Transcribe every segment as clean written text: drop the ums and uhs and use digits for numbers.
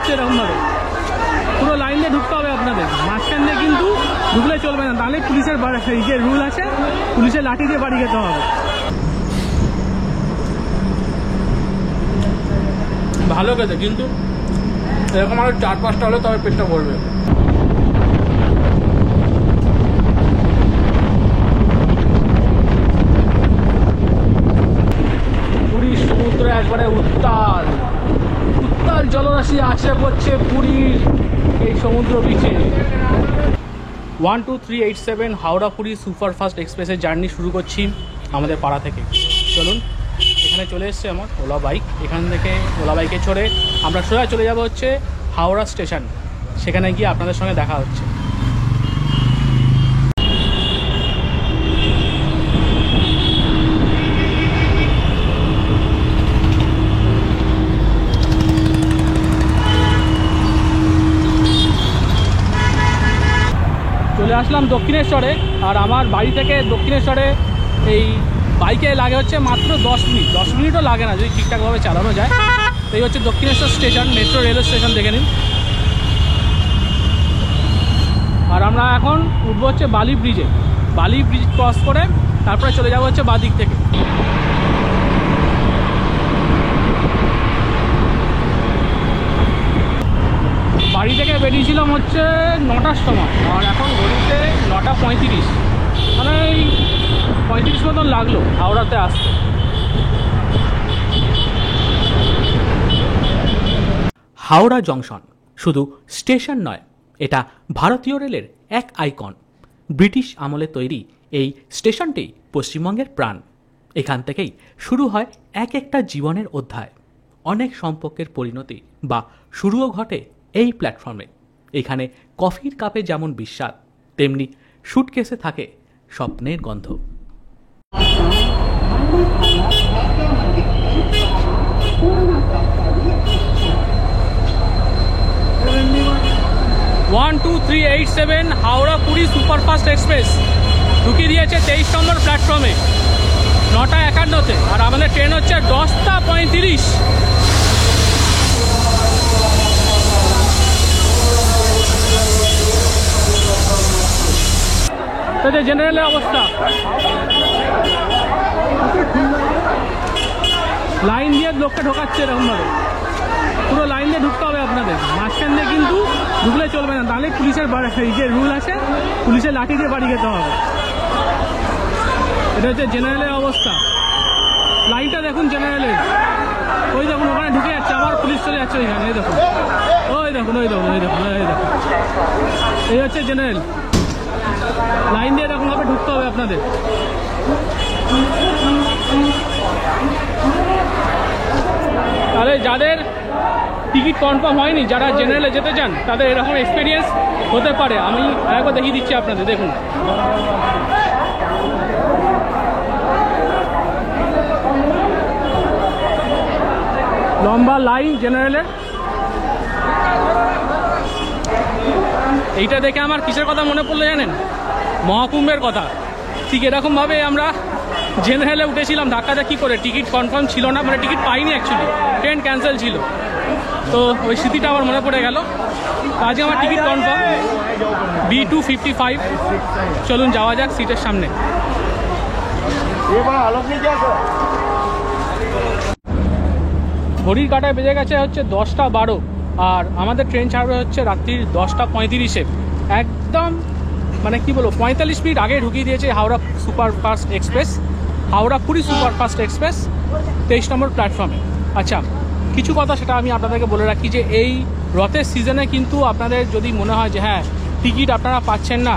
ঢোকাচ্ছে এরকমভাবে, পুরো লাইন দিয়ে ঢুকতে হবে আপনাদের। মাঝখান দিয়ে কিন্তু ঢুকলে চলবে না, তাহলে পুলিশের যে রুল আছে, পুলিশের লাঠি দিয়ে বাড়ি যেতে হবে। ভালো খেতে, কিন্তু এরকম আরো 4-5টা হলে তবে পেটটা ভরবে। পুরীর সমুদ্র একবারে উত্তাল উত্তাল জলরাশি আসে পড়ছে পুরীর এই সমুদ্র বিচে। 12387 হাওড়া পুরী সুপারফাস্ট এক্সপ্রেসের জার্নি শুরু করছি আমাদের পাড়া থেকে। চলুন, এখানে চলে এসছে আমার ওলা বাইক। এখান থেকে ওলা বাইকে চড়ে আমরা সোজা চলে যাব হচ্ছে হাওড়া স্টেশন। সেখানে গিয়ে আপনাদের সঙ্গে দেখা হচ্ছে। চলে আসলাম দক্ষিণেশ্বরে, আর আমার বাড়ি থেকে দক্ষিণেশ্বরে এই বাইকে লাগে হচ্ছে মাত্র 10 মিনিট। 10 মিনিটও লাগে না যদি ঠিকঠাকভাবে চালানো যায়। এই হচ্ছে Dakshineswar station, metro rail station দেখে নিন। আর আমরা এখন উঠবো হচ্ছে বালি ব্রিজে। বালি ব্রিজ ক্রস করে তারপরে চলে যাবো হচ্ছে বাদিক থেকে। বাড়ি থেকে বেরিয়েছিলাম হচ্ছে 9টার সময়, আর এখন ঘড়িতে 9টা 35, মানে এই 35 মতন লাগলো হাওড়াতে আসতে। হাওড়া জংশন শুধু স্টেশন নয়, এটা ভারতীয় রেলের এক আইকন। ব্রিটিশ আমলে তৈরি এই স্টেশনটি পশ্চিমবঙ্গের প্রাণ। এখান থেকেই শুরু হয় এক একটা জীবনের অধ্যায়। অনেক সম্পর্কের পরিণতি বা শুরুও ঘটে এই প্ল্যাটফর্মে। এখানে কফির কাপে যেমন বিস্বাদ, তেমনি সুটকেসে থাকে স্বপ্নের গন্ধ। One 2-3-8-7 Howrah Puri superfast express ঢুকিয়ে দিয়েছে 23 নম্বর প্ল্যাটফর্মে 9টা 51-তে। আর আমাদের ট্রেন হচ্ছে 10টা 35। জেনারেলের অবস্থা, লাইন দিয়ে লোককে ঢোকাচ্ছে এরকমভাবে, পুরো লাইন দিয়ে ঢুকতে হবে আপনাদের। মাঝখান দিয়ে কিন্তু ঢুকলে চলবে না, তাহলে পুলিশের যে রুল আছে, পুলিশের লাঠি দিয়ে বাড়ি যেতে হবে। এটা হচ্ছে জেনারেলের অবস্থা। লাইনটা দেখুন জেনারেলের, ওই দেখুন ওখানে ঢুকে যাচ্ছে, আবার পুলিশ চলে যাচ্ছে ওইখানে। এই দেখুন, ওই দেখুন, ওই দেখুন, ওই দেখুন, এই দেখুন, এই হচ্ছে জেনারেল। লাইন দিয়ে এরকমভাবে ঢুকতে হবে আপনাদের। তাহলে যাদের টিকিট কনফার্ম হয়নি, যারা জেনারেলে যেতে চান, তাদের এরকম এক্সপিরিয়েন্স হতে পারে। আমি আরেকবার দেখিয়ে দিচ্ছি আপনাদের, দেখুন। লম্বা লাইন জেনারেলের। এইটা দেখে আমার কিসের কথা মনে পড়লো জানেন? মহাকুম্ভের কথা। ঠিক এরকমভাবে আমরা জেনারেলে উঠেছিলাম ধাক্কাধাক্কি করে, টিকিট কনফার্ম ছিল না, মানে টিকিট পাইনি অ্যাকচুয়ালি, ট্রেন ক্যান্সেল ছিল। তো ওই স্মৃতিটা আমার মনে পড়ে গেল। আজকে আমার টিকিট কনফার্ম B255। চলুন যাওয়া যাক সিটের সামনে। ঘড়ির কাঁটায় বেজে গেছে হচ্ছে 10টা 12, আর আমাদের ট্রেন ছাড়বে হচ্ছে রাত্রির 10টা 35-এ। একদম মানে কি বলবো, 45 মিনিট আগে ঢুকিয়ে দিয়েছে Howrah superfast express, Howrah Puri superfast express 23 নম্বর প্ল্যাটফর্মে। আচ্ছা, কিছু কথা সেটা আমি আপনাদেরকে বলে রাখি যে এই রথের সিজনে কিন্তু আপনাদের যদি মনে হয় যে হ্যাঁ টিকিট আপনারা পাচ্ছেন না,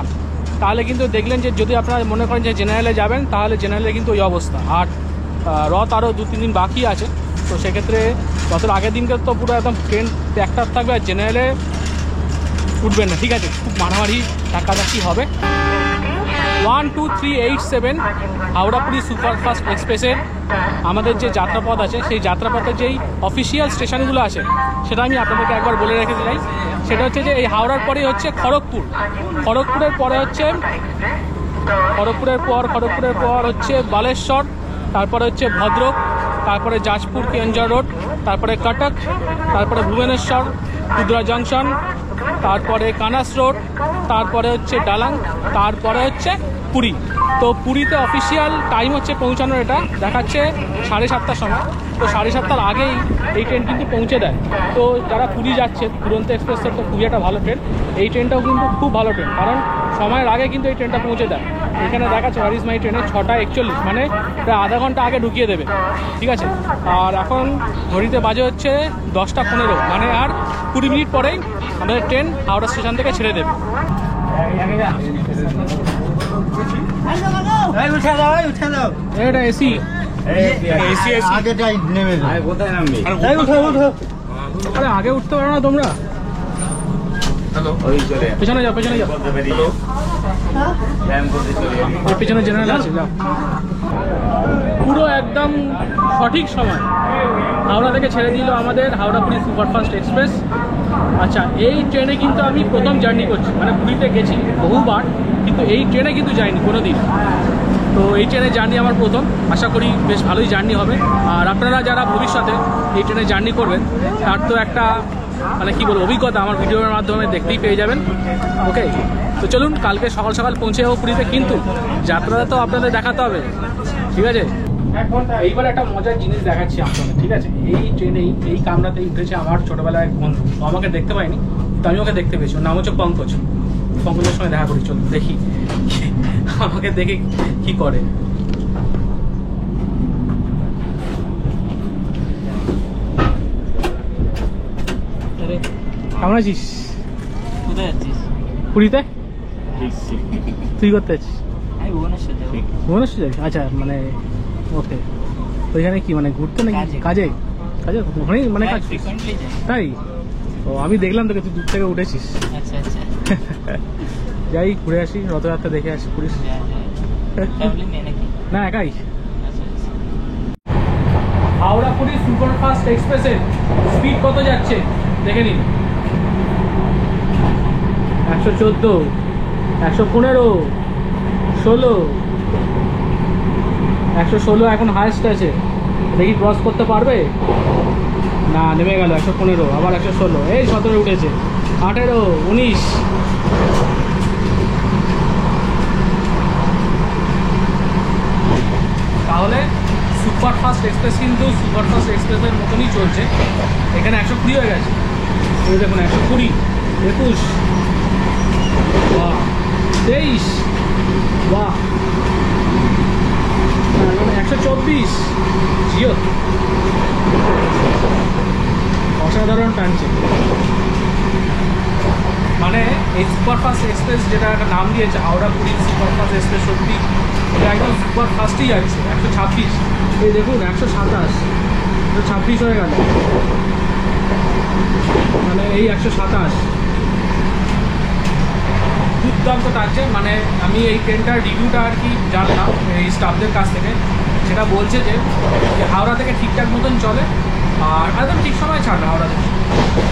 তাহলে কিন্তু দেখলেন যে যদি আপনারা মনে করেন যে জেনারেলে যাবেন, তাহলে জেনারেলে কিন্তু ওই অবস্থা। আর রথ আরও 2-3 দিন বাকি আছে, তো সেক্ষেত্রে রথের আগের দিনকে তো পুরো একদম ট্রেন প্যাকড থাকবে, আর জেনারেলে উঠবেন না, ঠিক আছে? খুব মারামারি ধাক্কাধাক্কি হবে। 12387 হাওড়া পুরী সুপারফাস্ট এক্সপ্রেসের আমাদের যে যাত্রাপথ আছে, সেই যাত্রাপথের যেই অফিসিয়াল স্টেশনগুলো আছে সেটা আমি আপনাদেরকে একবার বলে রেখে চাই। সেটা হচ্ছে যে এই হাওড়ার পরেই হচ্ছে খড়গপুর, খড়গপুরের পরে হচ্ছে খড়গপুরের পর হচ্ছে বালেশ্বর, তারপরে হচ্ছে ভদ্রক, তারপরে যাজপুর কেঞ্জর রোড, তারপরে কটক, তারপরে ভুবনেশ্বর কুদরা জংশন, তারপরে কানাস রোড, তারপরে হচ্ছে ডালাং, তারপরে হচ্ছে পুরী। তো পুরীতে অফিসিয়াল টাইম হচ্ছে পৌঁছানোর, এটা দেখাচ্ছে 7:30টার সময়। তো 7:30টার আগেই এই ট্রেন কিন্তু পৌঁছে দেয়। তো যারা পুরী যাচ্ছে, দুরন্ত এক্সপ্রেস তো খুবই একটা ভালো ট্রেন। এই ট্রেনটাও কিন্তু খুব ভালো ট্রেন, কারণ সময়ের আগে কিন্তু এই ট্রেনটা পৌঁছে দেয়। এখানে দেখাচ্ছে হোয়ার ইজ মাই ট্রেনে 6:41, মানে প্রায় আধা ঘন্টা আগে ঢুকিয়ে দেবে, ঠিক আছে। আর এখন ঘড়িতে বাজে হচ্ছে 10:15, মানে আর 20 মিনিট পরেই আমাদের ট্রেন হাওড়া স্টেশন থেকে ছেড়ে দেবে। এটা এসি, আরে আগে উঠতে পারো না তোমরা? পেছনে যাও, পেছনে যাও, পেছনে জেনারেল আছে। পুরো একদম সঠিক সময় হাওড়া থেকে ছেড়ে দিল আমাদের হাওড়া পুরী সুপারফাস্ট এক্সপ্রেস। আচ্ছা, এই ট্রেনে কিন্তু আমি প্রথম জার্নি করছি, মানে পুরীতে গেছি বহুবার, কিন্তু এই ট্রেনে কিন্তু যাইনি কোনো দিন। তো এই ট্রেনে জার্নি আমার প্রথম, আশা করি বেশ ভালোই জার্নি হবে। আর আপনারা যারা ভবিষ্যতে এই ট্রেনে জার্নি করবেন, তার তো একটা মানে কী বলবো অভিজ্ঞতা আমার ভিডিওর মাধ্যমে দেখতেই পেয়ে যাবেন। ওকে, তো চলুন কালকে সকাল সকাল পৌঁছে যাবো পুরীতে, কিন্তু যাত্রাটা তো আপনাদের দেখাতে হবে, ঠিক আছে। এইবার একটা মজার জিনিস দেখাচ্ছি আপনাদের, ঠিক আছে। এই ট্রেনেই এই কামরাতেই উঠেছে আমার ছোটোবেলায় এক বন্ধু। ও আমাকে দেখতে পাইনি, তো আমি ওকে দেখতে পেয়েছি। ওর নাম হচ্ছে পঙ্কজ। পঙ্কজের সঙ্গে দেখা করি, চলুন দেখি আমাকে দেখে কি করে। কেমন আছিস? কোথায় যাচ্ছিস? পুরীতে। তুই করতে যাচ্ছিস? আমি ভুবনেশ্বর যাবো। ভুবনেশ্বর যাবি? আচ্ছা, মানে ওকে। ওইখানে কি মানে ঘুরতে নাকি? কাজে? কাজে ওখানেই মানে কাজ? তাই? ও, আমি দেখলাম তোকে, তুই দূর থেকে উঠেছিস। আচ্ছা আচ্ছা। যাই ঘুরে আসি, রথযাত্রা দেখে আসি পুরী। না, একাই। হাওড়া পুরী সুপারফাস্ট এক্সপ্রেসের স্পিড কত যাচ্ছে দেখে নিন। 114, 115, 16, 116 এখন হাইস্ট আছে। দেখি ক্রস করতে পারবে না, নেমে গেল 115, আবার 116, এই 17 উঠেছে, 18, 19। তাহলে সুপারফাস্ট এক্সপ্রেস কিন্তু সুপারফাস্ট এক্সপ্রেসের মতনই চলছে। এখানে 120 হয়ে গেছে, এই দেখুন 120, 21, বাহ, 23, বাহ, 124, জিও, অসাধারণ টানছে। মানে এই সুপারফাস্ট এক্সপ্রেস যেটা একটা নাম দিয়েছে হাওড়া পুরী সুপারফাস্ট এক্সপ্রেস, সত্যি এটা একদম সুপারফাস্টই যাচ্ছে। 126, এই দেখুন 127, 126 হয়ে গেল, মানে এই 127 দুর্দান্ত টানছে। মানে আমি এই ট্রেনটার রিভিউটা আর কি জানলাম এই স্টাফদের কাছ থেকে, সেটা বলছে যে হাওড়া থেকে ঠিকঠাক মতন চলে আর একদম ঠিক সময় ছাড়ে। হাওড়া থেকে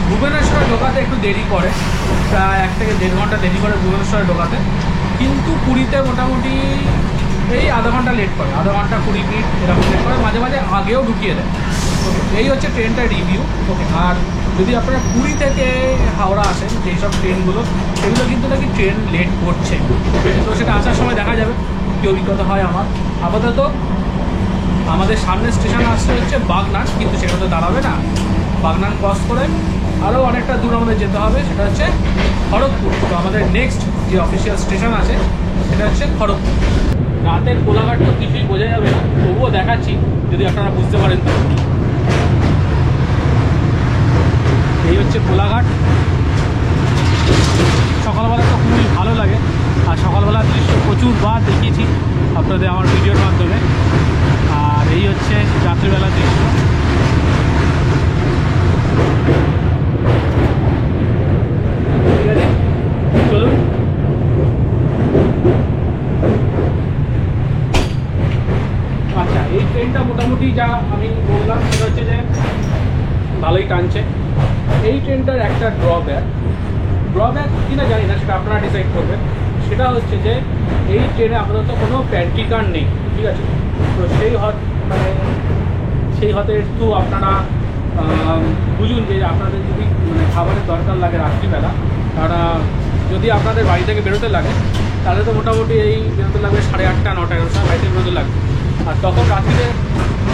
ভুবনেশ্বরে ঢোকাতে একটু দেরি করে, প্রায় 1 থেকে 1.5 ঘন্টা দেরি করে ভুবনেশ্বরে ঢোকাতে, কিন্তু পুরীতে মোটামুটি এই আধা ঘন্টা লেট করে, আধা ঘন্টা 20 মিনিট এরকম লেট করে, মাঝে মাঝে আগেও ঢুকিয়ে দেয়। ওকে, এই হচ্ছে ট্রেনটার রিভিউ। ওকে, আর যদি আপনারা পুরী থেকে হাওড়া আসেন যেই সব ট্রেনগুলো, সেগুলো কিন্তু নাকি ট্রেন লেট করছে, তো সেটা আসার সময় দেখা যাবে কী অভিজ্ঞতা হয় আমার। আপাতত আমাদের সামনের স্টেশন আসছে হচ্ছে বাগনান, কিন্তু সেটা তো দাঁড়াবে না। বাগনান ক্রস করে আরও অনেকটা দূর আমাদের যেতে হবে, সেটা হচ্ছে খড়গপুর। তো আমাদের নেক্সট যে অফিসিয়াল স্টেশন আছে সেটা হচ্ছে খড়গপুর। রাতের কোলাঘাট তো কিছুই বোঝা যাবে না, তবুও দেখাচ্ছি যদি আপনারা বুঝতে পারেন তো। এই হচ্ছে কোলাঘাট। সকালবেলা তো খুবই ভালো লাগে, আর সকালবেলার দৃশ্য প্রচুরবার দেখিয়েছি আপনাদের আমার ভিডিওর মাধ্যমে। আর এই হচ্ছে রাত্রিবেলার দৃশ্য। ঠিক আছে, চলুন। আচ্ছা, এই ট্রেনটা মোটামুটি যা আমি বললাম সেটা হচ্ছে যে ভালোই টানছে। এই ট্রেনটার একটা ড্রব্যাক কিনা জানি না, সেটা আপনারা ডিসাইড করবেন। সেটা হচ্ছে যে এই ট্রেনে আপাতত কোনো প্যান্ট্রি কার নেই, ঠিক আছে। তো সেই মানে সেই হতে একটু আপনারা বুঝুন যে আপনাদের যদি মানে খাবারের দরকার লাগে রাত্রিবেলা, তারা যদি আপনাদের বাড়ি থেকে বেরোতে লাগে তাহলে তো মোটামুটি এই বেরোতে লাগবে 8:30 9টা সময় বাড়ি থেকে বেরোতে লাগবে। আর তখন রাত্রিতে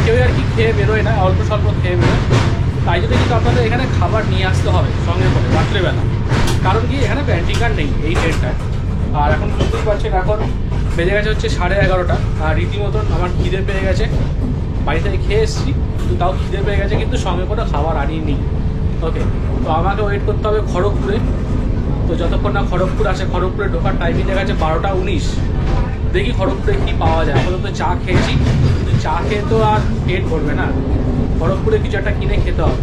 কেউ আর কি খেয়ে বেরোয় না, অল্প স্বল্প খেয়ে বেরোয়। তাই জন্য কিন্তু আপনাদের এখানে খাবার নিয়ে আসতে হবে সঙ্গে করে রাত্রেবেলা, কারণ কি এখানে প্যান্টিকার নেই এই ট্রেনটায়। আর এখন বুঝতেই পারছেন এখন বেজে গেছে হচ্ছে 11:30, আর রীতিমতন আমার খিদে পেয়ে গেছে। বাড়ি থেকে খেয়ে এসেছি কিন্তু তাও খিদে পেয়ে গেছে, কিন্তু সঙ্গে করে খাবার আনিনি। ওকে, তো আমাকে ওয়েট করতে হবে খড়গপুরে। তো যতক্ষণ না খড়গপুর আসে, খড়গপুরে ঢোকার টাইমিং দেখা যাচ্ছে 12:19। দেখি খড়গপুরে কী পাওয়া যায়। আপাতত চা খেয়েছি, কিন্তু চা খেয়ে তো আর পেট ভরবে না, খড়গপুরে কিছু একটা কিনে খেতে হবে।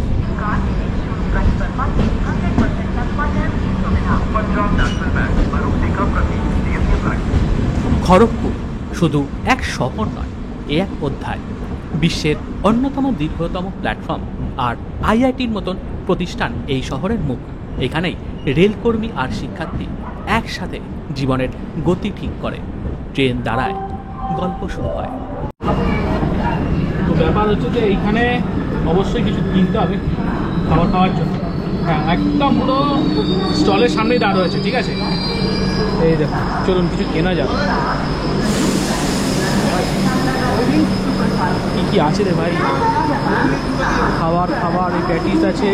খড়গপুর শুধু এক শহর নয়, এ এক অধ্যায়। বিশ্বের অন্যতম দীর্ঘতম প্ল্যাটফর্ম আর আইআইটির মতন প্রতিষ্ঠান এই শহরের মুখ। এখানেই রেলকর্মী আর শিক্ষার্থী একসাথে জীবনের গতি ঠিক করে। ট্রেন দাঁড়ায়, গল্প শুরু হয়। তো ব্যাপার হচ্ছে যে এইখানে অবশ্যই কিছু কিনতে হবে খাবার খাওয়ার জন্য। হ্যাঁ, একদম পুরো স্টলের সামনেই দাঁড় হয়েছে, ঠিক আছে। এই দেখুন, চলুন কিছু কেনা যাবে। কী কী আছে রে ভাই? খাবার এই প্যাটিস আছে,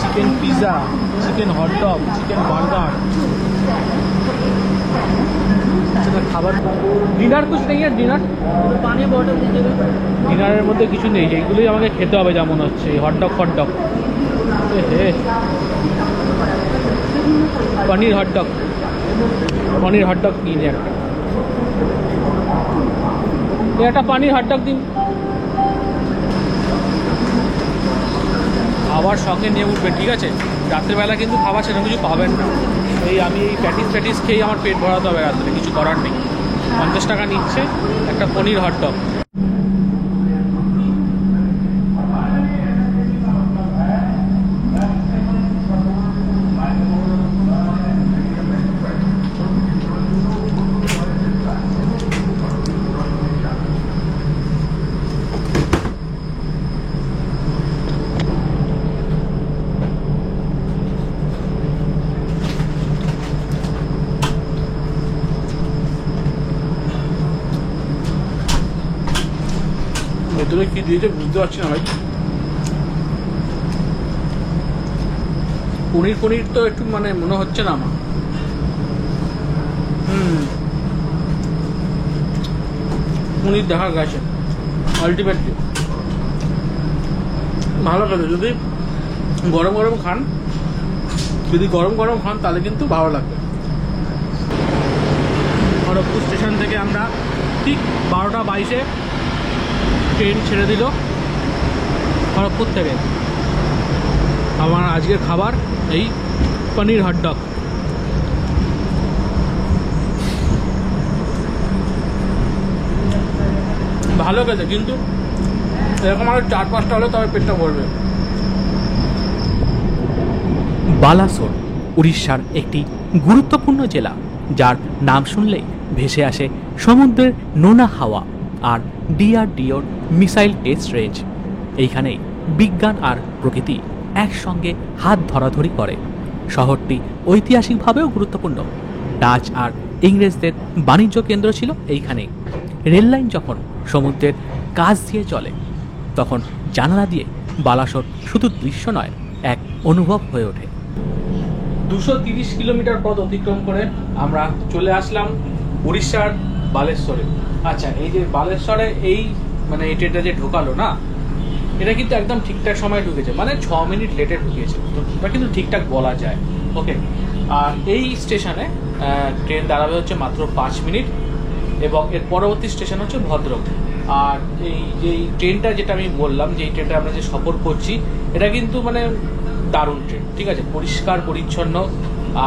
chicken pizza, chicken hot dog, chicken burger. খাবার ডিনার কিছু নেই। আর পানি বটল ডিনারের মধ্যে কিছু নেই, যেগুলোই আমাকে খেতে হবে যা মনে হচ্ছে। হটডগ পনির হটডগ কিনে একটা পানির হটডগ দিন। খাবার শখে নিয়ে উঠবেন, ঠিক আছে। রাত্রেবেলা কিন্তু খাবার সেরকম কিছু পাবেন না। আমি এই প্যাটিস খেয়েই আমার পেট ভরাতে হবে রাত্রে, কিছু করার নেই। 50 টাকা নিচ্ছে একটা পনির হটডগ। ভেতরে কি দিয়েছে বুঝতে পারছি না ভাই। পনির তো একটু মানে মনে হচ্ছে না আমার। পনির দেখা গেছে আলটিমেটলি ভালো লাগে। যদি গরম খান তাহলে কিন্তু ভালো লাগবে। খড়গপুর স্টেশন থেকে আমরা ঠিক 12:22 ট্রেন ছেড়ে দিল খড়গপুর থেকে। আমার আজকের খাবার এই পনির হটডগ। ভালো খেতে, কিন্তু এরকম আরো 4-5টা হলে তবে পেটটা ভরবে। বালাসোর উড়িষ্যার একটি গুরুত্বপূর্ণ জেলা, যার নাম শুনলেই ভেসে আসে সমুদ্রের নোনা হাওয়া আর DRDOর মিসাইল টেস্ট রেঞ্জ। এইখানেই বিজ্ঞান আর প্রকৃতি একসঙ্গে হাত ধরাধরি করে। শহরটি ঐতিহাসিকভাবেও গুরুত্বপূর্ণ। ডাচ আর ইংরেজদের বাণিজ্য কেন্দ্র ছিল এইখানে। রেললাইন যখন সমুদ্রের কাছ দিয়ে চলে, তখন জানালা দিয়ে বালাসোর শুধু দৃশ্য নয়, এক অনুভব হয়ে ওঠে। 230 কিলোমিটার পথ অতিক্রম করে আমরা চলে আসলাম উড়িষ্যার বালেশ্বরে। আচ্ছা, এই যে বালেশ্বরে এই মানে এই ট্রেনটা যে ঢোকালো না, এটা কিন্তু একদম ঠিকঠাক সময় ঢুকেছে, মানে 6 মিনিট লেটে ঢুকিয়েছে। তো এটা কিন্তু ঠিকঠাক বলা যায়। ওকে, আর এই স্টেশনে ট্রেন দাঁড়াবে হচ্ছে মাত্র 5 মিনিট, এবং এর পরবর্তী স্টেশন হচ্ছে ভদ্রক। আর এই যে ট্রেনটা যেটা আমি বললাম, যে এই ট্রেনটা আমরা যে সফর করছি, এটা কিন্তু মানে দারুণ ট্রেন, ঠিক আছে। পরিষ্কার পরিচ্ছন্ন,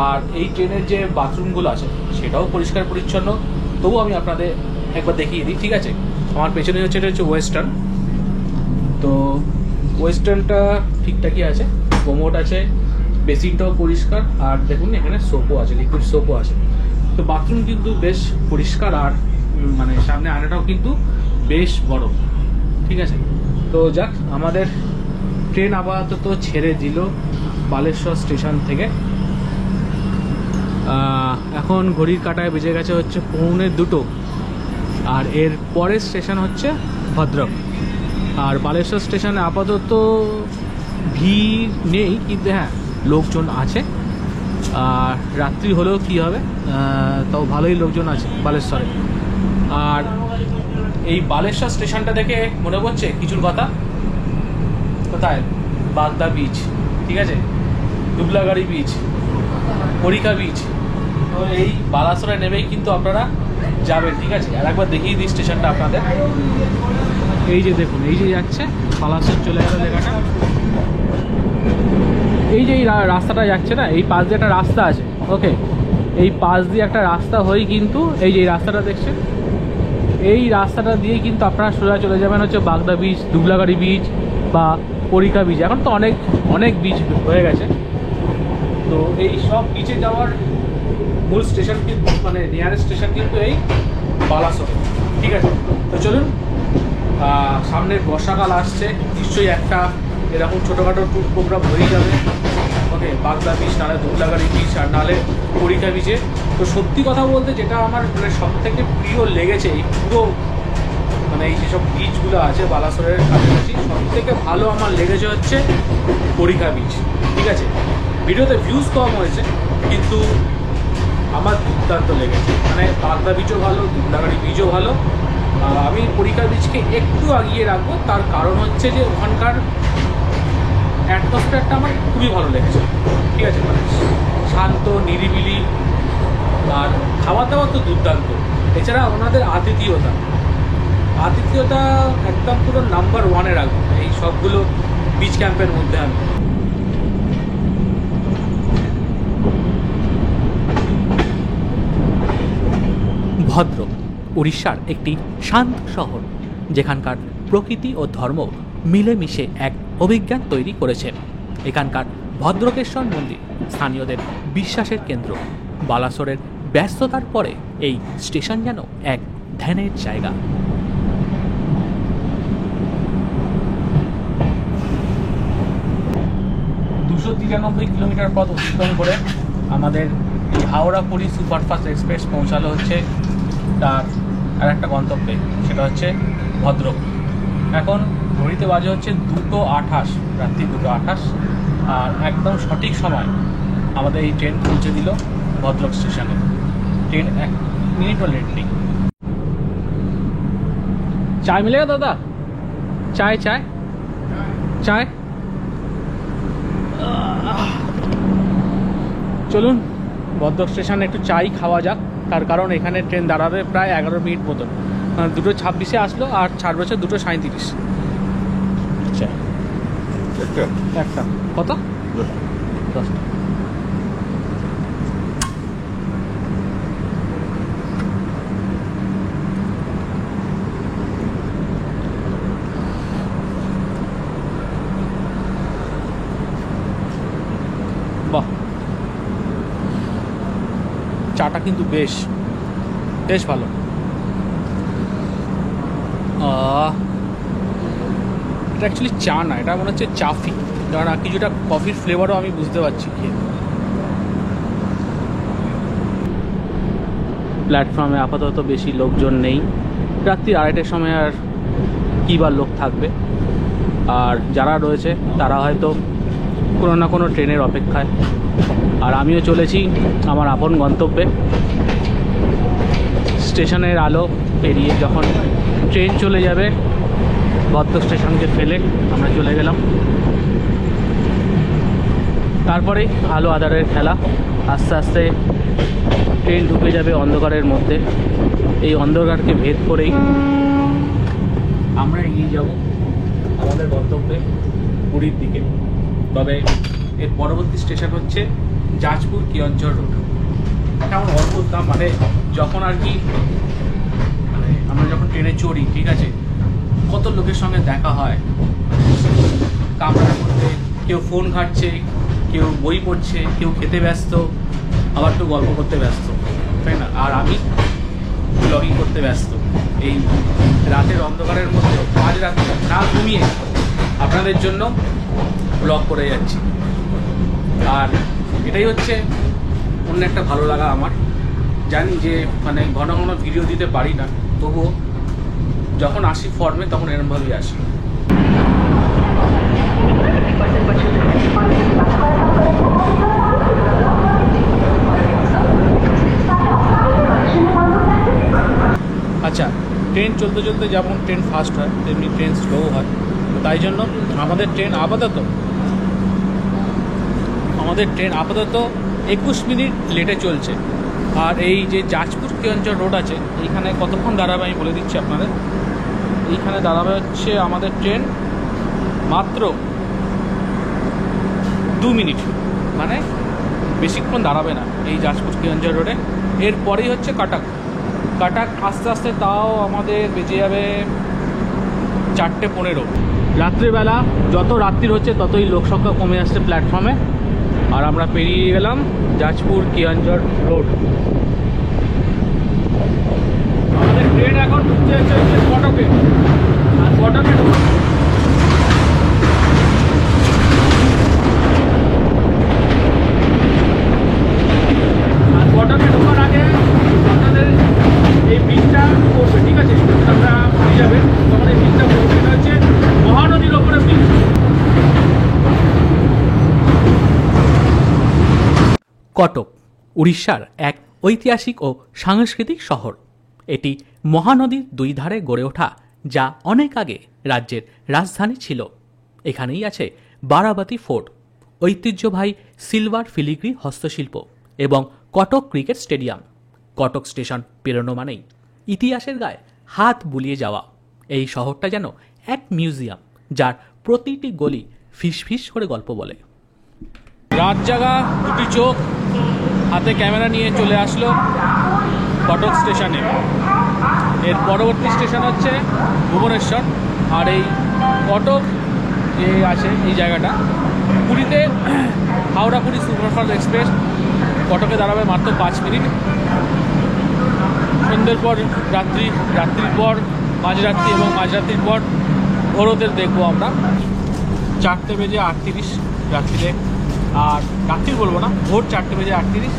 আর এই ট্রেনের যে বাথরুমগুলো আছে সেটাও পরিষ্কার পরিচ্ছন্ন। তবু আমি আপনাদের একবার দেখিয়ে দিই, ঠিক আছে। আমার পেছনে হচ্ছে এটা হচ্ছে ওয়েস্টার্ন। তো ওয়েস্টার্নটা ঠিকঠাকই আছে, কোমোড আছে, বেসিনটাও পরিষ্কার, আর দেখুন এখানে সোপও আছে, লিকুইড সোপও আছে। তো বাথরুম কিন্তু বেশ পরিষ্কার, আর মানে সামনে আয়নাটাও কিন্তু বেশ বড়, ঠিক আছে। তো যাক, আমাদের ট্রেন আপাতত ছেড়ে দিল বালেশ্বর স্টেশন থেকে। এখন ঘড়ির কাঁটায় বেজে গেছে হচ্ছে 1:45, আর এর পরের স্টেশন হচ্ছে ভদ্রক। আর বালেশ্বর স্টেশনে আপাতত ভিড় নেই, কিন্তু হ্যাঁ লোকজন আছে। আর রাত্রি হলেও কি হবে, তাও ভালোই লোকজন আছে বালেশ্বরে। আর এই বালেশ্বর স্টেশনটা দেখে মনে পড়ছে কিছুর কথা। কোথায়? বাগদা বিচ, ঠিক আছে, দুবলাগাড়ি বিচ, পরিকা বিচ। তো এই বালাসরে নেমেই কিন্তু আপনারা যাবেন, ঠিক আছে। আর একবার দেখিয়ে দিই স্টেশনটা আপনাদের। এই যে দেখুন, এই যে যাচ্ছে বালাসর, চলে গেল লেখাটা। এই যে এই রাস্তাটা যাচ্ছে না, এই পাশ দিয়ে একটা রাস্তা আছে, ওকে। এই পাশ দিয়ে একটা রাস্তা হয়ে কিন্তু এই যে রাস্তাটা দেখছেন, এই রাস্তাটা দিয়ে কিন্তু আপনারা সোজা চলে যাবেন হচ্ছে বাগদা বিচ, দুবলাগাড়ি বিচ বা পরিকা বিচ। এখন তো অনেক অনেক বিচ হয়ে গেছে। তো এই সব বিচে যাওয়ার মূল স্টেশন কিন্তু, মানে নিয়ারেস্ট স্টেশন কিন্তু এই বালাসর, ঠিক আছে। তো চলুন, সামনে বর্ষাকাল আসছে, নিশ্চয়ই একটা এরকম ছোটোখাটো ট্যুর প্রোগ্রাম হয়েই যাবে, ওকে। বাগদা বিচ, নাহলে দুবলাগাড়ি বিচ, আর নাহলে পরিকা বিচে। তো সত্যি কথা বলতে যেটা আমার মানে সব থেকে প্রিয় লেগেছে এই পুরো মানে এই যেসব বিচগুলো আছে বালাসরের কাছাকাছি, সব থেকে ভালো আমার লেগেছে হচ্ছে পরিকা বিচ, ঠিক আছে। ভিডিওতে ভিউজ কম হয়েছে, কিন্তু আমার দুর্দান্ত লেগেছে। মানে বাগদা বিচও ভালো, দুবলাগাড়ি বিচও ভালো। আমি পরিকা বিচকে একটু আগিয়ে রাখবো, তার কারণ হচ্ছে যে ওখানকার অ্যাটমসফিয়ারটা আমার খুবই ভালো লেগেছে, ঠিক আছে। মানে শান্ত, নিরিবিলি, আর খাবার দাবার তো দুর্দান্ত। এছাড়া ওনাদের আতিথেয়তা একদম পুরো নাম্বার 1-এ রাখবো এই সবগুলো বিচ ক্যাম্পের মধ্যে। আমি ভদ্রক উড়িষ্যার একটি শান্ত শহর, যেখানকার প্রকৃতি ও ধর্ম মিলেমিশে এক অভিজ্ঞান তৈরি করেছে। এখানকার ভদ্রকেশ্বর মন্দির স্থানীয়দের বিশ্বাসের কেন্দ্র। বালাসরের ব্যস্ততার পরে এই স্টেশন যেন এক ধ্যানের জায়গা। 293 কিলোমিটার পথ অতিক্রম করে আমাদের এই হাওড়া পুরী সুপারফাস্ট এক্সপ্রেস পৌঁছালো হচ্ছে তার আর একটা গন্তব্যে, সেটা হচ্ছে ভদ্রক। এখন ঘড়িতে বাজে হচ্ছে 2:28, রাত্রি 2:28। আর একদম সঠিক সময় আমাদের এই ট্রেন পৌঁছে দিল ভদ্রক স্টেশনে। ট্রেন 1 মিনিটও লেট নেই। চায় মিলেগা দাদা? চায় চায় চায়। চলুন ভদ্রক স্টেশনে একটু চাই খাওয়া যাক, তার কারণ এখানে ট্রেন দাঁড়াবে প্রায় 11 মিনিট মতন। 2:26-এ আসলো আর ছাড়বে হচ্ছে 2:37। আচ্ছা, একটা কত? 10। বাহ, চাটা কিন্তু বেশ বেশ ভালো। এটা অ্যাকচুয়ালি চা না, এটা মনে হচ্ছে চাফি, কারণ কিছুটা কফির ফ্লেভারও আমি বুঝতে পারছি খেয়ে। প্ল্যাটফর্মে আপাতত বেশি লোকজন নেই। রাত্রি 2:30-এর সময় আর কী বা লোক থাকবে। আর যারা রয়েছে তারা হয়তো কোনো না কোনো ট্রেনের অপেক্ষায়। আর আমিও চলেছি আমার আপন গন্তব্যে। স্টেশনের আলো পেরিয়ে যখন ট্রেন চলে যাবে, ভদ্রক স্টেশনকে ফেলে আমরা চলে গেলাম। তারপরেই আলো আঁধারের খেলা। আস্তে আস্তে ট্রেন ঢুকে যাবে অন্ধকারের মধ্যে। এই অন্ধকারকে ভেদ করেই আমরা এগিয়ে যাব আমাদের গন্তব্যে পুরীর দিকে। তবে এর পরবর্তী স্টেশন হচ্ছে জাজপুর কিয়ঞ্চর রোড। কেমন অদ্ভুত দাম, মানে যখন আর কি মানে আমরা যখন ট্রেনে চড়ি, ঠিক আছে, কত লোকের সঙ্গে দেখা হয় কামরার মধ্যে। কেউ ফোন ঘাঁটছে, কেউ বই পড়ছে, কেউ খেতে ব্যস্ত, আবার কেউ গল্প করতে ব্যস্ত, তাই না? আর আমি ব্লগিং করতে ব্যস্ত। এই রাতের অন্ধকারের মধ্যে মাঝ রাতে না ঘুমিয়ে আপনাদের জন্য ব্লগ করে যাচ্ছি। আর এটাই হচ্ছে অন্য একটা ভালো লাগা আমার। জানি যে মানে ঘন ঘন ভিডিও দিতে পারি না, তবুও যখন আসি ফর্মে তখন এরমভাবেই আসি। আচ্ছা, ট্রেন চলতে চলতে যেমন ট্রেন ফাস্ট হয় তেমনি ট্রেন স্লো হয়, তাই জন্য আমাদের ট্রেন আপাতত 21 মিনিট লেটে চলছে। আর এই যে জাজপুর কেওনঝর রোড আছে, এইখানে কতক্ষণ দাঁড়াবে আমি বলে দিচ্ছি আপনাদের। এইখানে দাঁড়াবে হচ্ছে আমাদের ট্রেন মাত্র 2 মিনিট, মানে বেশিক্ষণ দাঁড়াবে না এই জাজপুর কেওনঝর রোডে। এরপরেই হচ্ছে কাটাক আস্তে আস্তে তাও আমাদের বেজে যাবে 4:15। রাত্রিবেলা যত রাত্রির হচ্ছে ততই লোকসংখ্যা কমে আসছে প্ল্যাটফর্মে। আর আমরা পেরিয়ে গেলাম জাজপুর কেওনঝর রোড। আমাদের ট্রেন এখন ঢুকতে হচ্ছে কটকে। আর কটকে ঢোকার আগে আপনাদের এই ব্রিজটা পড়বে, ঠিক আছে? আপনারা পেয়ে যাবেন তখন এই ব্রিজটা পড়বে। এটা হচ্ছে মহানদীর ওপরে ব্রিজ। কটক উড়িষ্যার এক ঐতিহাসিক ও সাংস্কৃতিক শহর। এটি মহানদীর দুই ধারে গড়ে ওঠা, যা অনেক আগে রাজ্যের রাজধানী ছিল। এখানেই আছে বারাবাতী ফোর্ট, ঐতিহ্যবাহী সিলভার ফিলিগ্রি হস্তশিল্প এবং Cuttack cricket stadium. Cuttack station পেরোনো মানেই ইতিহাসের গায়ে হাত বুলিয়ে যাওয়া। এই শহরটা যেন এক মিউজিয়াম, যার প্রতিটি গলি ফিসফিস করে গল্প বলে। রাত জাগা দুটি চোখ হাতে ক্যামেরা নিয়ে চলে আসলো কটক স্টেশনে। এর পরবর্তী স্টেশন হচ্ছে ভুবনেশ্বর। আর এই কটক যে আছে এই জায়গাটা, পুরীতে হাওড়া পুরী সুপারফাস্ট এক্সপ্রেস কটকে দাঁড়াবে মাত্র 5 মিনিট। সন্ধ্যের পর রাত্রির পর মাঝরাত্রি এবং মাঝরাত্রির পর ভোরদের দেখবো আমরা 4:38 রাত্রিরে। আর রাত্রি বলবো না, ভোর 4:38।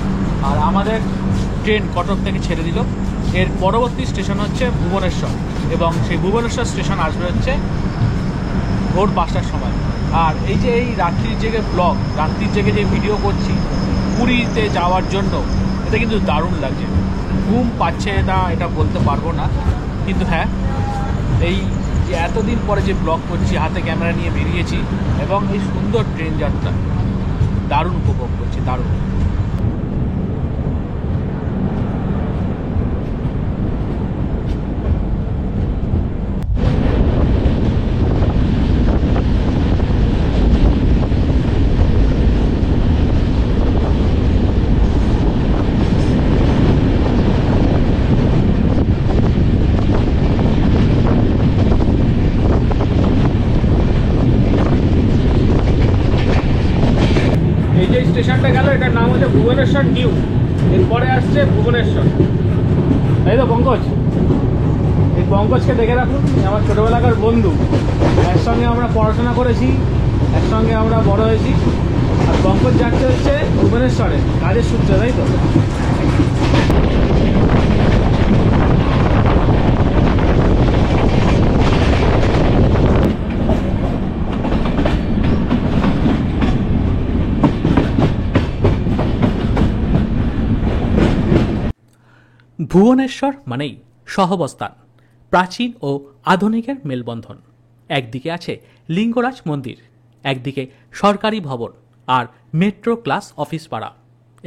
আর আমাদের ট্রেন কটক থেকে ছেড়ে দিল। এর পরবর্তী স্টেশন হচ্ছে ভুবনেশ্বর, এবং সেই ভুবনেশ্বর স্টেশন আসবে হচ্ছে ভোর 5টার সময়। আর এই যে এই রাত্রির জেগে ব্লগ, রাত্রির জেগে যে ভিডিও করছি পুরীতে যাওয়ার জন্য, এটা কিন্তু দারুণ লাগছে। ঘুম পাচ্ছে না এটা বলতে পারবো না, কিন্তু হ্যাঁ, এই যে এতদিন পরে যে ব্লগ করছি, হাতে ক্যামেরা নিয়ে বেরিয়েছি এবং এই সুন্দর ট্রেন যাত্রা দারুণ উপভোগ করছি, দারুণ। স্টেশনটা গেল, এটার নাম হচ্ছে ভুবনেশ্বর নিউ। এরপরে আসছে ভুবনেশ্বর, তাই তো পঙ্কজ? এই পঙ্কজকে দেখে রাখুন, আমার ছোটোবেলাকার বন্ধু। একসঙ্গে আমরা পড়াশোনা করেছি, একসঙ্গে আমরা বড় হয়েছি। আর পঙ্কজ যাচ্ছে হচ্ছে ভুবনেশ্বরে কাজের সূত্রে, তাই তো? ভুবনেশ্বর মানেই সহাবস্থান, প্রাচীন ও আধুনিকের মেলবন্ধন। একদিকে আছে লিঙ্গরাজ মন্দির, একদিকে সরকারি ভবন আর মেট্রো ক্লাস অফিস পাড়া।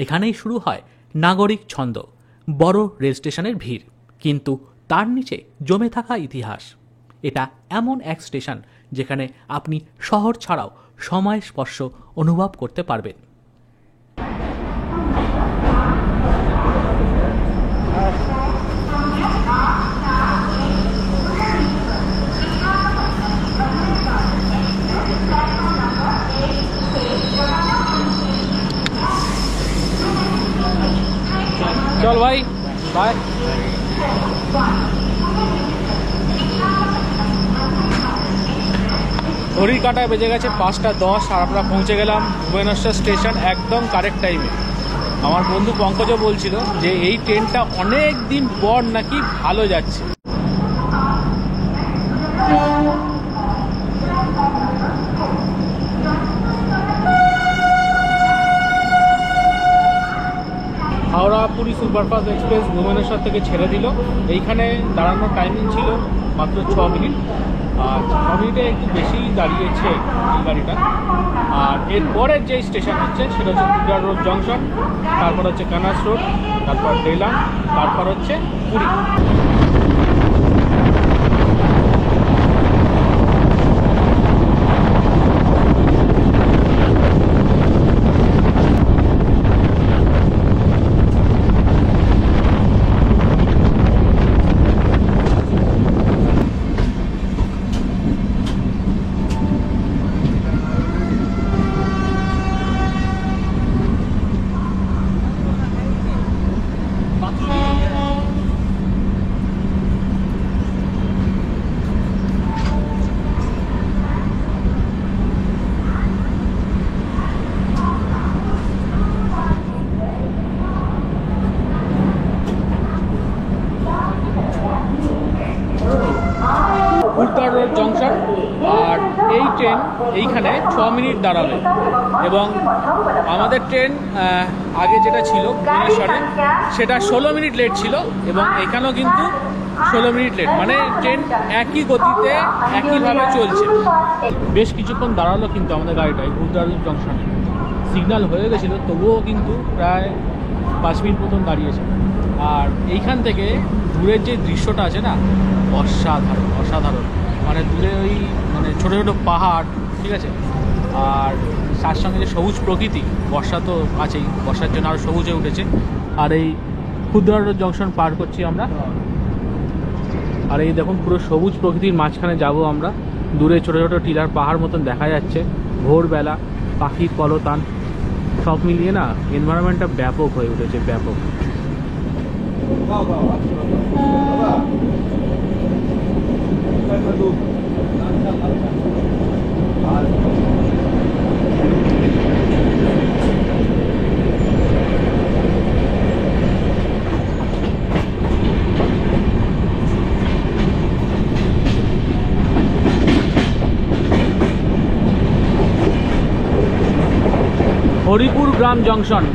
এখানেই শুরু হয় নাগরিক ছন্দ, বড় রেল স্টেশনের ভিড়, কিন্তু তার নিচে জমে থাকা ইতিহাস। এটা এমন এক স্টেশন যেখানে আপনি শহর ছাড়াও সময় স্পর্শ অনুভব করতে পারবেন। चल भाई बाय। ঘড়ির কাঁটায় বেজে গেছে 5:10 আর আমরা পৌঁছে গেলাম ভুবনেশ্বর স্টেশন একদম কারেক্ট টাইমে। আমার বন্ধু পঙ্কজও বলছিল যে এই ট্রেনটা অনেক দিন পর নাকি ভালো যাচ্ছে। হাওড়া পুরী সুপারফাস্ট এক্সপ্রেস ভুবনেশ্বর থেকে ছেড়ে দিল। এইখানে দাঁড়ানোর টাইমিং ছিল মাত্র 6 মিনিট, আর 6 মিনিটে একটু বেশি দাঁড়িয়েছে এই গাড়িটা। আর এরপরের যে স্টেশন হচ্ছে সেটা হচ্ছে কুটার রোড জংশন, তারপর হচ্ছে কানাস রোড, তারপর ডেলাং, তারপর হচ্ছে পুরী। কুটার রোড জংশন, আর এই ট্রেন এইখানে 6 মিনিট দাঁড়াবে। এবং আমাদের ট্রেন আগে যেটা ছিল ভুবনেশ্বরে সেটা 16 মিনিট লেট ছিল, এবং এখানেও কিন্তু 16 মিনিট লেট, মানে ট্রেন একই গতিতে একইভাবে চলছে। বেশ কিছুক্ষণ দাঁড়ালো কিন্তু আমাদের গাড়িটায় কুটার রোড জংশনে। সিগন্যাল হয়ে গেছিলো, তবুও কিন্তু প্রায় 5 মিনিট মতন দাঁড়িয়েছে। আর এইখান থেকে দূরের যে দৃশ্যটা আছে না, অসাধারণ অসাধারণ। মানে দূরে ওই মানে ছোটো ছোটো পাহাড়, ঠিক আছে, আর তার সঙ্গে যে সবুজ প্রকৃতি, বর্ষা তো আছেই, বর্ষার জন্য আরও সবুজ হয়ে উঠেছে। আর এই কুটার রোড জংশন পার করছি আমরা, আর এই দেখুন পুরো সবুজ প্রকৃতির মাঝখানে যাব আমরা। দূরে ছোটো ছোটো টিলার পাহাড় মতন দেখা যাচ্ছে, ভোরবেলা পাখির কলতান, সব মিলিয়ে না এনভায়রনমেন্টটা ব্যাপক হয়ে উঠেছে, ব্যাপক। হরিপুর গ্রাম জংশন।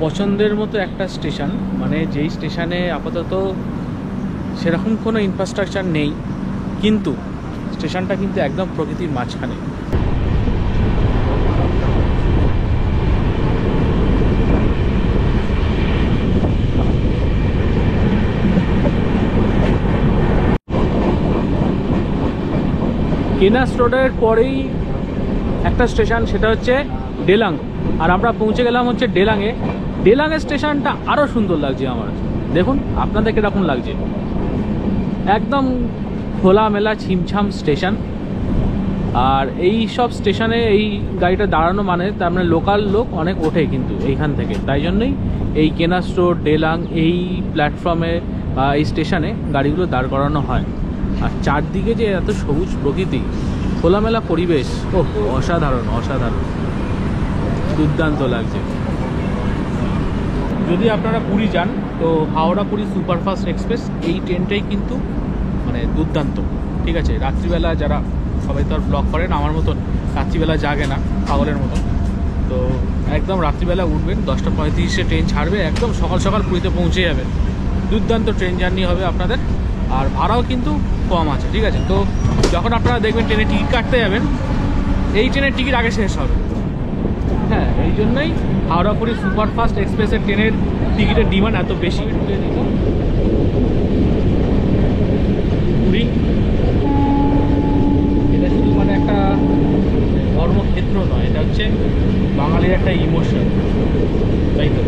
পছন্দের মতো একটা স্টেশন, মানে যেই স্টেশনে আপাতত সেরকম কোনো ইনফ্রাস্ট্রাকচার নেই, কিন্তু স্টেশনটা কিন্তু একদম প্রকৃতির মাঝখানে। কেনাস রোডের পরেই একটা স্টেশন, সেটা হচ্ছে ডেলাং। আর আমরা পৌঁছে গেলাম হচ্ছে ডেলাংয়ে। ডেলাংয়ের স্টেশনটা আরও সুন্দর লাগছে আমার। দেখুন আপনাদের কীরকম লাগছে। একদম খোলামেলা ছিমছাম স্টেশন। আর এই সব স্টেশনে এই গাড়িটা দাঁড়ানো মানে তার মানে লোকাল লোক অনেক ওঠে কিন্তু এইখান থেকে, তাই জন্যই এই কেনাস রোড, ডেলাং এই প্ল্যাটফর্মে বা এই স্টেশনে গাড়িগুলো দাঁড় করানো হয়। আর চারদিকে যে এত সবুজ প্রকৃতি, খোলামেলা পরিবেশ, ও অসাধারণ অসাধারণ, দুর্দান্ত লাগছে। যদি আপনারা পুরী যান তো হাওড়া পুরী সুপারফাস্ট এক্সপ্রেস এই ট্রেনটাই কিন্তু মানে দুর্দান্ত, ঠিক আছে। রাত্রিবেলা যারা, সবাই তো আর ব্লগ করেন আমার মতন, রাত্রিবেলা জাগে না পাগলের মতন, তো একদম রাত্রিবেলা উঠবেন, 10:35 ট্রেন ছাড়বে, একদম সকাল সকাল পুরীতে পৌঁছে যাবেন। দুর্দান্ত ট্রেন জার্নি হবে আপনাদের, আর ভাড়াও কিন্তু কম আছে, ঠিক আছে। তো যখন আপনারা দেখবেন ট্রেনে টিকিট কাটতে যাবেন, এই ট্রেনের টিকিট আগে শেষ হবে, এই জন্যই হাওড়া পুরী সুপারফাস্ট এক্সপ্রেসের ট্রেনের টিকিটের ডিমান্ড এত বেশি। পুরী এটা শুধু মানে একটা ধর্মক্ষেত্র নয়, এটা হচ্ছে বাঙালির একটা ইমোশন, তাই তো?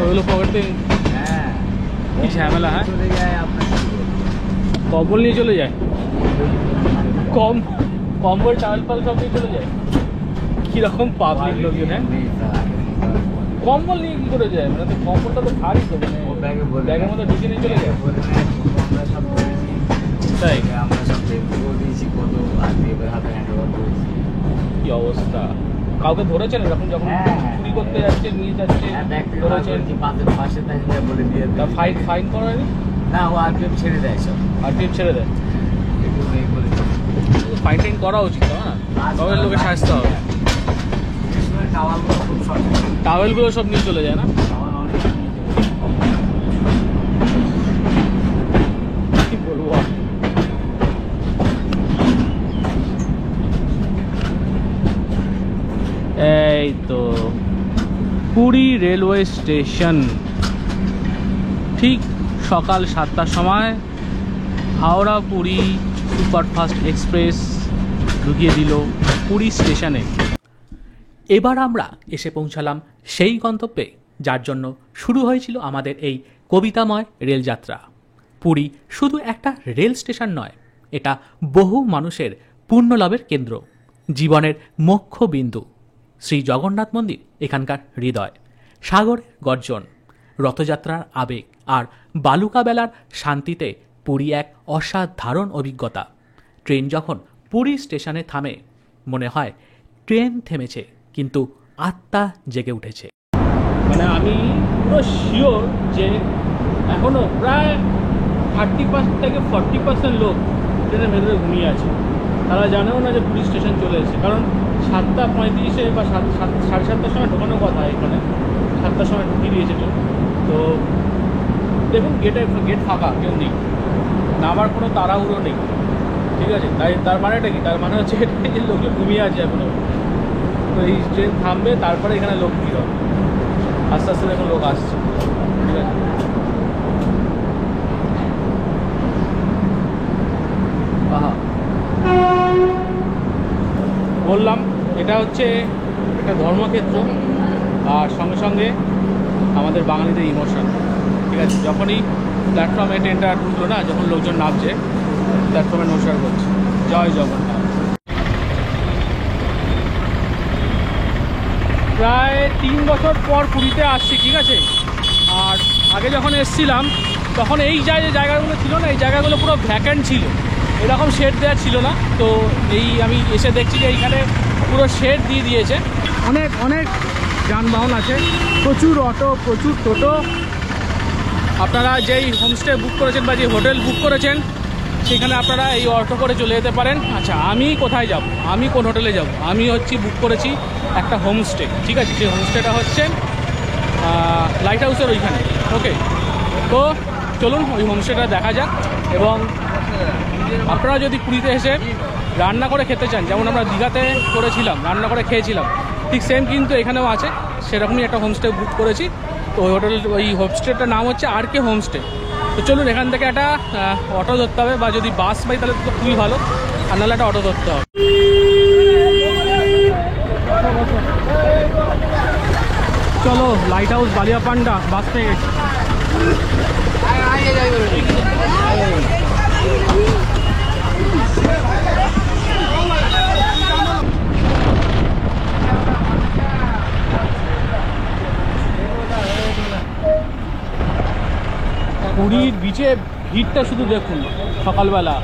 ওগুলো পকেটে কি ঝামেলা, হ্যাঁ কম্বল নিয়ে চলে যায়, কম্বল চাল পাল সব নিয়ে চলে যায়। কিরকম পাবলিক লোকজন, হ্যাঁ কম্বল নিয়ে কি করে যায়? মানে তো কম্বলটা তো ভারী তো, মানে ব্যাগের মধ্যে ঢুকে নিয়ে চলে যায়, তাই? কি অবস্থা, কাউকে ধরেছেন এরকম যখন চুরি করতে যাচ্ছে, নিয়ে যাচ্ছে ধরেছেন? ফাইন করা না, ও আরপিএফ ছেড়ে দেয় সব, আরপিএফ ছেড়ে দেয়। ফাইন টাইন করা উচিত না, তবে লোকে শাস্তি হবে। টাওয়েলগুলো সব নিয়ে চলে যায় না? কি বলবো, এই তো পুরী রেলওয়ে স্টেশন। ঠিক সকাল 7টার সময় হাওড়া পুরী সুপারফাস্ট এক্সপ্রেস ঢুকিয়ে দিল পুরী স্টেশনে। এবার আমরা এসে পৌঁছালাম সেই গন্তব্যে যার জন্য শুরু হয়েছিল আমাদের এই কবিতাময় রেলযাত্রা। পুরী শুধু একটা রেল স্টেশন নয়, এটা বহু মানুষের পুণ্যলাভের কেন্দ্র, জীবনের মুখ্য বিন্দু। শ্রী জগন্নাথ মন্দির এখানকার হৃদয়, সাগরের গর্জন, রথযাত্রার আবেগ আর বালুকা বেলার শান্তিতে পুরী এক অসাধারণ অভিজ্ঞতা। ট্রেন যখন পুরী স্টেশনে থামে মনে হয় ট্রেন থেমেছে, কিন্তু আত্মা জেগে উঠেছে। মানে আমি পুরো শিওর যে এখনও প্রায় 30% থেকে 40% লোক ট্রেনের ভেতরে ঘুমিয়ে আছে। তারা জানেও না যে পুরী স্টেশন চলে এসেছে, কারণ 7:35 বা 7:30 সময় ঢোকানোর কথা, এখানে 7টার সময় ঢুকিয়ে দিয়েছে ট্রেন। তো দেখুন গেট ফাঁকা, কেউ নেই, নামার কোনো তাড়াহুড়ো নেই, ঠিক আছে? তাই তার মানেটা কি? তার মানে হচ্ছে যে লোকজন ঘুমিয়ে আছে এখনও। তো এই ট্রেন থামবে, তারপরে এখানে লোক ভিড় হবে, আস্তে আস্তে দেখুন লোক আসছে, ঠিক আছে? আহা, বললাম এটা হচ্ছে একটা ধর্মক্ষেত্র, আর সঙ্গে সঙ্গে আমাদের বাঙালিদের ইমোশন, ঠিক আছে? যখনই প্ল্যাটফর্মে ট্রেনটা ঢুকলো না, যখন লোকজন নামছে প্ল্যাটফর্মে নমস্কার করছে, জয় জগন্নাথ। প্রায় 3 বছর পর পুরীতে আসছি, ঠিক আছে? আর আগে যখন এসছিলাম তখন এই যে জায়গাগুলো ছিল না, এই জায়গাগুলো পুরো ভ্যাকেন্ট ছিল, এরকম শেড দেওয়া ছিল না। তো এই আমি এসে দেখছি যে এইখানে পুরো শেড দিয়ে দিয়েছে, অনেক অনেক যানবাহন আছে, প্রচুর অটো, প্রচুর টোটো। আপনারা যেই হোমস্টে বুক করেছেন বা যে হোটেল বুক করেছেন সেখানে আপনারা এই অটো করে চলে যেতে পারেন। আচ্ছা, আমি কোথায় যাব, আমি কোন হোটেলে যাব? আমি বুক করেছি একটা হোমস্টে, ঠিক আছে? সেই হোমস্টেটা হচ্ছে লাইট হাউসের ওইখানে। ওকে, তো চলুন ওই হোমস্টেটা দেখা যাক। এবং আপনারা যদি পুরীতে এসে রান্না করে খেতে চান, যেমন আমরা দীঘাতে করেছিলাম, রান্না করে খেয়েছিলাম, ঠিক সেম কিন্তু এখানেও আছে, সেরকমই একটা হোমস্টে বুক করেছি। তো ওই ওই হোমস্টেটার নাম হচ্ছে RK হোমস্টে। তো চলুন এখান থেকে একটা অটো ধরতে হবে, বা যদি বাস পাই তাহলে তো খুবই ভালো, আর নাহলে একটা অটো ধরতে হবে। চলো, লাইট হাউস বালিয়াপান্ডা বাস পেয়ে গেছি। পুরীর বিচে ভিড়টা শুধু দেখুন সকালবেলা।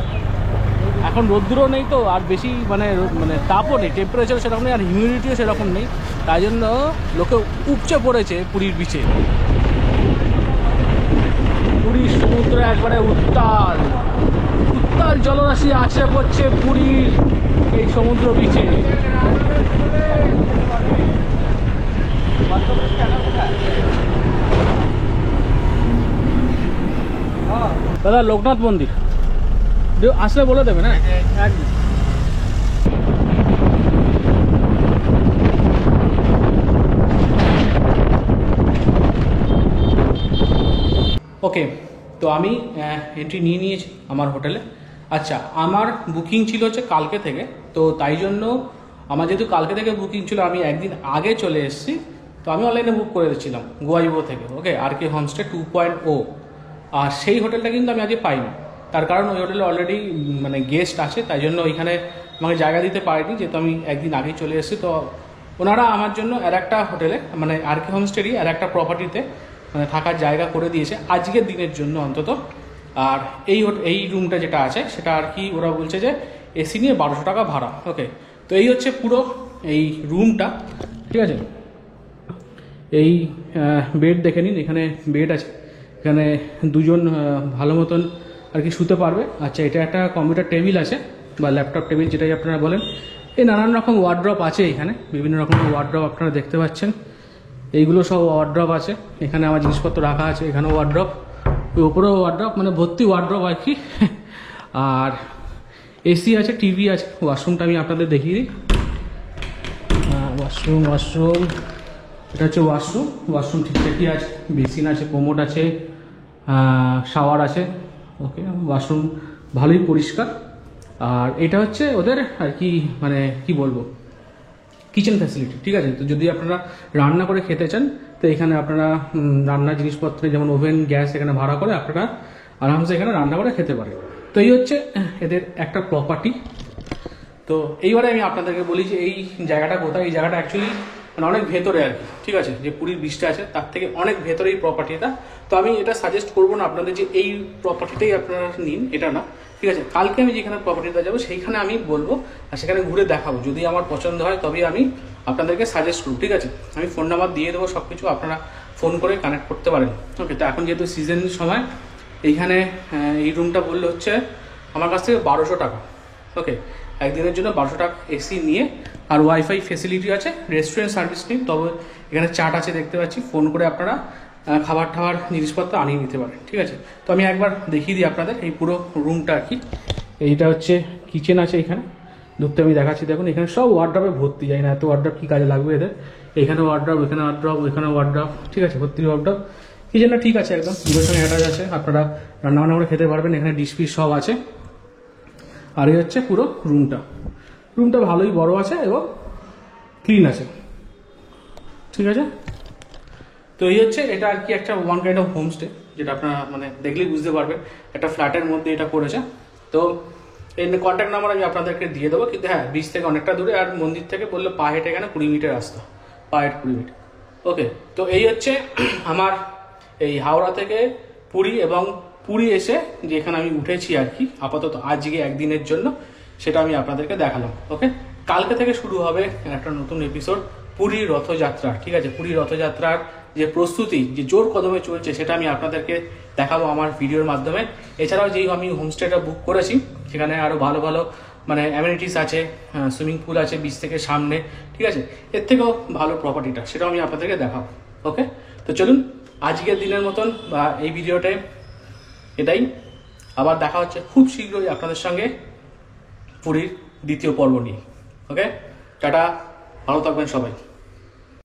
এখন রোদ্দুরও নেই তো, আর বেশি মানে তাপও নেই, টেম্পারেচার সেরকম নেই, আর হিউমিডিটিও সেরকম নেই, তাই জন্য লোকে উপচে পড়েছে পুরীর বিচে। পুরীর সমুদ্র একবারে উত্তাল উত্তাল জলরাশি আছড়ে পড়ছে পুরীর এই সমুদ্র বিচে। দাদা, লোকনাথ মন্দির আসলে বলে দেবে না? একদম। ওকে, তো আমি এন্ট্রি নিয়ে নিয়েছি আমার হোটেলে। আচ্ছা, আমার বুকিং ছিল হচ্ছে কালকে থেকে, তো তাই জন্য আমার যেহেতু কালকে থেকে বুকিং ছিল, আমি একদিন আগে চলে এসেছি। তো আমি অনলাইনে বুক করে দিয়েছিলাম গোয়াইবো থেকে, ওকে, RK হোমস্টে 2.0। আর সেই হোটেলটা কিন্তু আমি আজকে পাইনি, তার কারণ ওই হোটেলে অলরেডি মানে গেস্ট আছে, তাই জন্য ওইখানে আমাকে জায়গা দিতে পারেনি, যেহেতু আমি একদিন আগেই চলে এসেছি। তো ওনারা আমার জন্য আর একটা হোটেলে মানে RK হোমস্টেরই আর একটা প্রপার্টিতে মানে থাকার জায়গা করে দিয়েছে আজকের দিনের জন্য অন্তত। আর এই রুমটা যেটা আছে সেটা আর কি ওরা বলছে যে এসি নিয়ে 1200 টাকা ভাড়া। ওকে, তো এই হচ্ছে পুরো এই রুমটা, ঠিক আছে। এই বেড দেখে নিন, এখানে বেড আছে, এখানে দুজন ভালো মতন আর কি শুতে পারবে। আচ্ছা, এটা একটা কম্পিউটার টেবিল আছে বা ল্যাপটপ টেবিল যেটাই আপনারা বলেন। এই নানান রকম ওয়ার্ড্রপ আছে, এখানে বিভিন্ন রকমের ওয়ার্ড্রপ আপনারা দেখতে পাচ্ছেন, এইগুলো সব ওয়ার্ড্রপ আছে। এখানে আমার জিনিসপত্র রাখা আছে, এখানেও ওয়ার্ড্রপ, ওই ওপরেও ওয়ার্ড্রপ, মানে ভর্তি ওয়ার্ড্রপ আর কি। আর এসি আছে, টিভি আছে। ওয়াশরুমটা আমি আপনাদের দেখিয়ে দিই। ওয়াশরুম এটা হচ্ছে ওয়াশরুম ঠিকঠাকই আছে, বেসিন আছে, কোমোড আছে, শাওয়ার আছে। ওকে, ওয়াশরুম ভালোই পরিষ্কার। আর এটা হচ্ছে ওদের আর কি মানে কি বলবো কিচেন ফ্যাসিলিটি, ঠিক আছে। তো যদি আপনারা রান্না করে খেতে চান, তো এখানে আপনারা রান্নার জিনিসপত্রে যেমন ওভেন, গ্যাস এখানে ভাড়া করে আপনারা আরামসে এখানে রান্না করে খেতে পারেন। তো এই হচ্ছে এদের একটা প্রপার্টি। তো এইবারে আমি আপনাদেরকে বলি যে এই জায়গাটা কোথায়। এই জায়গাটা অ্যাকচুয়ালি মানে অনেক ভেতরে আর কি, ঠিক আছে। যে পুরীর বীজটা আছে তার থেকে অনেক ভেতরে এই প্রপার্টিটা। তো আমি এটা সাজেস্ট করবো না আপনাদের যে এই প্রপার্টিটাই আপনারা নিন, এটা না, ঠিক আছে। কালকে আমি যেখানে প্রপার্টিটা যাবো সেইখানে আমি বলবো আর সেখানে ঘুরে দেখাবো। যদি আমার পছন্দ হয় তবেই আমি আপনাদেরকে সাজেস্ট করবো, ঠিক আছে। আমি ফোন নাম্বার দিয়ে দেবো, সব কিছু আপনারা ফোন করে কানেক্ট করতে পারেন। ওকে, তো এখন যেহেতু সিজন সময়, এইখানে এই রুমটা বললে হচ্ছে আমার কাছ থেকে 1200 টাকা। ওকে, একদিনের জন্য 1200 টাকা এসি নিয়ে, আর ওয়াইফাই ফেসিলিটি আছে, রেস্টুরেন্ট সার্ভিস নেই, তবে এখানে চাট আছে দেখতে পাচ্ছি। ফোন করে আপনারা খাবার টাবার জিনিসপত্র আনিয়ে নিতে পারেন, ঠিক আছে। তো আমি একবার দেখিয়ে দিই আপনাদের এই পুরো রুমটা আর কি। এইটা হচ্ছে কিচেন আছে, এখানে ঢুকতে আমি দেখাচ্ছি। দেখুন এখানে সব ওয়ার্ড্রপে ভর্তি, যায় না এত ওয়ার্ড্রপ কী কাজে লাগবে এদের। এখানে ওয়ার্ড্রপ, এখানে ওয়ার্ড্রপ, ওইখানে ওয়ার্ড্রপ, ঠিক আছে, ভর্তি ওয়ার্ড্রপ। কিচেনটা ঠিক আছে, একদম দুটোর সঙ্গে অ্যাটাচ আছে, আপনারা রান্নাবান্না করে খেতে পারবেন। এখানে ডিশ পিস সব আছে। আর এই হচ্ছে পুরো রুমটা ভালোই বড় আছে এবং ক্লিন আছে, ঠিক আছে। তো এই হচ্ছে এটা আর কি একটা ওয়ান কাইন্ড অফ হোমস্টে, যেটা আপনারা মানে দেখলেই বুঝতে পারবেন একটা ফ্ল্যাটের মধ্যে এটা করেছে। তো এই কন্ট্যাক্ট নাম্বার আমি আপনাদেরকে দিয়ে দেবো, কিন্তু হ্যাঁ বিচ থেকে অনেকটা দূরে, আর মন্দির থেকে বললে পা হেঁটে এখানে 20 মিনিটের রাস্তা, পা হেঁটে 20 মিনিট। ওকে, তো এই হচ্ছে আমার এই হাওড়া থেকে পুরী, এবং পুরী এসে যেখানে আমি উঠেছি আর কি আপাতত আজকে একদিনের জন্য, সেটা আমি আপনাদেরকে দেখালাম। ওকে, কালকে থেকে শুরু হবে একটা নতুন এপিসোড পুরীর রথযাত্রার, ঠিক আছে। পুরীর রথযাত্রার যে প্রস্তুতি যে জোর কদমে চলছে সেটা আমি আপনাদেরকে দেখাবো আমার ভিডিওর মাধ্যমে। এছাড়াও যেই আমি হোমস্টেটা বুক করেছি সেখানে আরও ভালো ভালো মানে অ্যামেনিটিস আছে, সুইমিং পুল আছে বিচ থেকে সামনে, ঠিক আছে। এর থেকেও ভালো প্রপার্টিটা, সেটাও আমি আপনাদেরকে দেখাবো। ওকে, তো চলুন আজকের দিনের মতন বা এই ভিডিওতে এটাই। আবার দেখা হচ্ছে খুব শীঘ্রই আপনাদের সঙ্গে পুরীর দ্বিতীয় পর্ব নিয়ে। ওকে, টাটা, ভালো থাকবেন সবাই।